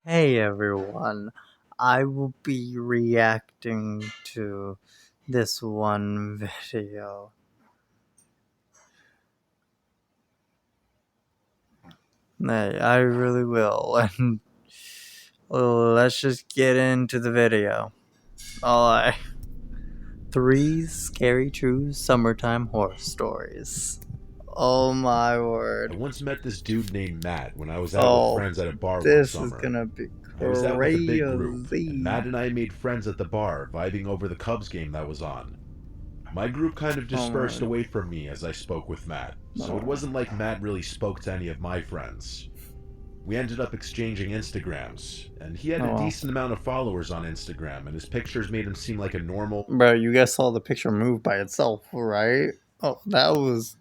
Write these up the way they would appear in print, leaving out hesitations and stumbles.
Hey everyone, I will be reacting to this one video. Hey, I really will, and let's just get into the video. Alright. 3 scary true summertime horror stories. Oh my I word. once met this dude named Matt when I was out with Oh, friends at a bar one this is summer. gonna be I was out with a big group, and crazy. Matt and I made friends at the bar, vibing over the Cubs game that was on. My group kind of Oh dispersed my away from me as I spoke with Matt, so it god. wasn't like Matt really spoke to any of my friends. We ended up exchanging Instagrams, and he had Oh a well. decent amount of followers on Instagram, and his pictures made him seem like a normal Bro, you guys saw the picture move by itself, right? Oh, that was.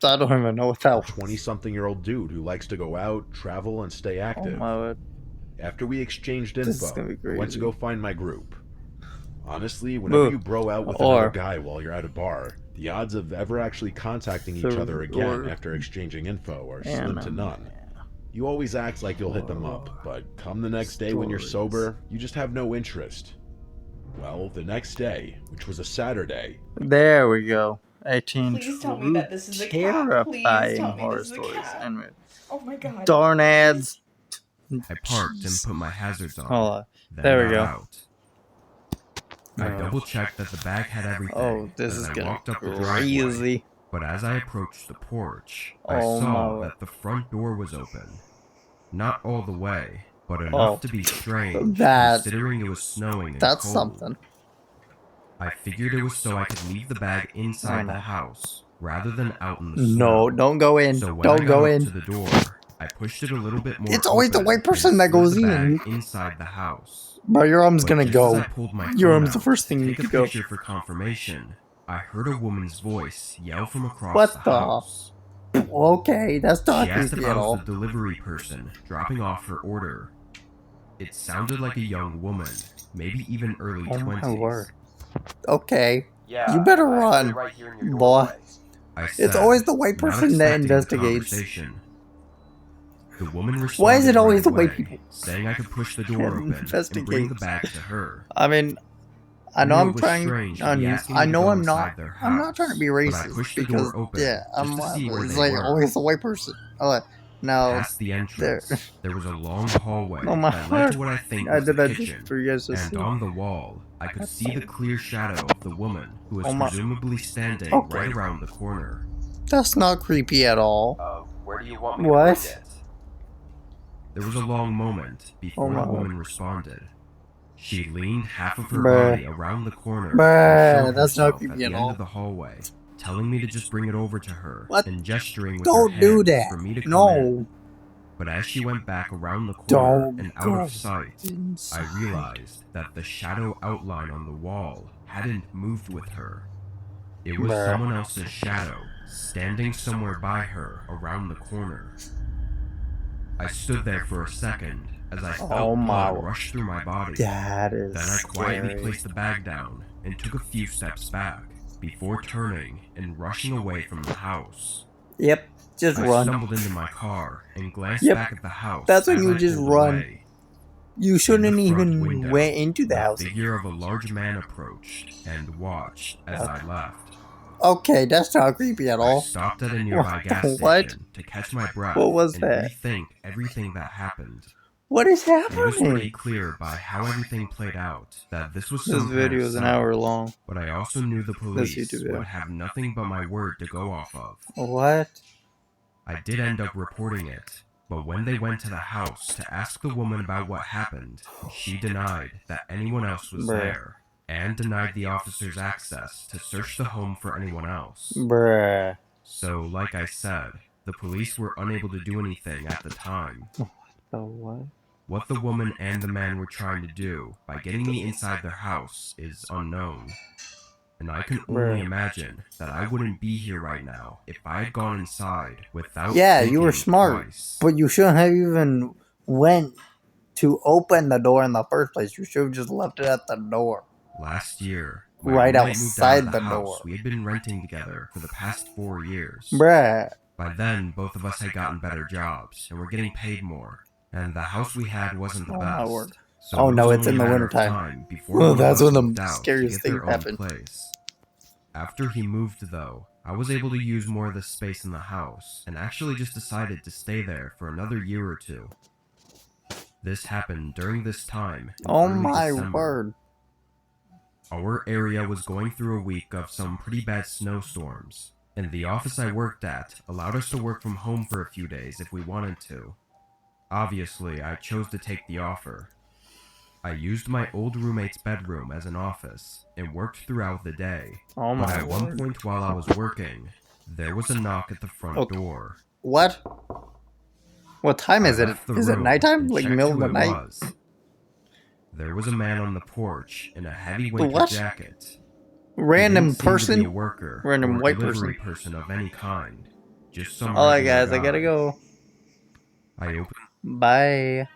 I don't even know what that was. 20-something-year-old dude who likes to go out, travel, and stay Oh active. my word. After we exchanged This is info, gonna be I went to crazy. go find my group. Honestly, whenever Boo. you bro out with another Or. guy while you're at a bar, the odds of ever actually contacting each other again Or. after exchanging info are slim to Anime. none. You always act like you'll hit them up, Or. but come the next day when you're Stories. sober, you just have no interest. Well, the next day, which was a Saturday, There we go. 18 Please tell me true that this is a cat. Please terrifying tell me horror this is a stories. cat. Anime. Oh my god. Darn ads. I parked and Jeez. put my hazards on, Hold on. then There we got go. out. I double-checked that the bag had everything Oh, this as is I gonna walked be up the driveway, crazy. but as I approached the porch, I Oh my saw word. that the front door was open. Not all the way, but Oh. enough to be strange, That. considering it was snowing and That's cold. something. I figured it was so I could leave the bag I inside the know. house, rather than out in the No, snow. don't go in. So when I Don't got go up in. to the door, I pushed it a little bit more It's always the open white person and that slid goes the bag in. inside the house. Bro, your arm's But gonna just as I go. pulled my Your phone arm's the out first to thing you take a could go. picture for confirmation, I heard a woman's voice yell from across What the the? house. Okay, that's not She asked creepy if I at was all. the delivery person dropping off her order. It sounded like a young woman, maybe even early Oh my 20s. word. Okay. Yeah, You better I run, stood right here in your boy. doorway. I said, It's always the white not person that expecting a investigates. conversation. The woman responded Why is it always right the white away, people saying I could push the door open and bring the investigates? bag to her. I mean, I know knew I'm it was trying. strange to be asking me I to know go I'm not. inside their I'm not trying to house, be but I racist pushed the because door open yeah, just to see where it's they like were. always the white person. Oh, now Past the there. entrance, there was a long hallway Oh my that led word! to what I think I was the did that just kitchen. for you guys to And see. on the wall, I could see the clear shadow of the woman who was Oh my. presumably standing Okay. right around the corner. That's not creepy at all. Where do you want me to What? bring it? There was a long moment before my the word. woman responded. She leaned half of her Bruh. body around the corner Bruh, and showed that's not herself creepy at the at end all. of the hallway, telling me to just bring it over to her What? and gesturing with Don't her do hands that. for me to come in. No. But as she went back around the corner Don't and out go of sight, inside. I realized that the shadow outline on the wall hadn't moved with her. It was Bruh. someone else's shadow, standing somewhere by her around the corner. I stood there for a second as I felt Oh my blood rush through my body. That is Then I quietly scary. placed the bag down and took a few steps back before turning and rushing away from the house. Yep, just I run. stumbled into my car and glanced Yep, back at the house. that's when as you I just pulled run. away. You In the shouldn't front even window, went into the house. The figure of a large man approached and watched as I left. Okay, that's not creepy at I all. stopped at a nearby gas What? station to catch my breath What was and that? rethink everything that happened. What is It was pretty happening? clear by how everything played out that this was This some kind video of is an setup, hour long. but I also knew the police YouTube video. would have nothing but my word to go off of. What? I did end up reporting it, but when they went to the house to ask the woman about what happened, she denied that anyone else was Bruh. there, and denied the officers access to search the home for anyone else. Bruh. So, like I said, the police were unable to do anything at the time. The what? What the woman and the man were trying to do by getting me inside their house is unknown. And I can only imagine that I wouldn't be here right now if I had gone inside without Yeah, you were thinking smart, twice. but you shouldn't have even went to open the door in the first place. You should have just left it at the door. Last year, my Right roommate moved out outside of the the house door. we had been renting together for the past 4 years. Bruh. By then, both of us had gotten better jobs and were getting paid more, and the house we had wasn't the Oh, my best. word. So Oh, it no, was it's only in a the matter of wintertime. time before Oh, one of that's us when the moved out to scariest get their things own happen. place. After he moved, though, I was able to use more of the space in the house, and actually just decided to stay there for another year or two. This happened during this time in Oh early my December. word. Our area was going through a week of some pretty bad snowstorms, and the office I worked at allowed us to work from home for a few days if we wanted to. Obviously, I chose to take the offer. I used my old roommate's bedroom as an office and worked throughout the day. Oh But my at one word. point while I was working, there was a knock at the front Okay. door. What? What time is I it? left the Is it room nighttime? and Like checked middle of who the it night? was. There was a man on the porch in a heavy winter What? jacket. Random He didn't seem to be a person? worker Random or white delivery person. person of any kind. Just some Alright regular guys, I gotta guy. go. I opened Bye.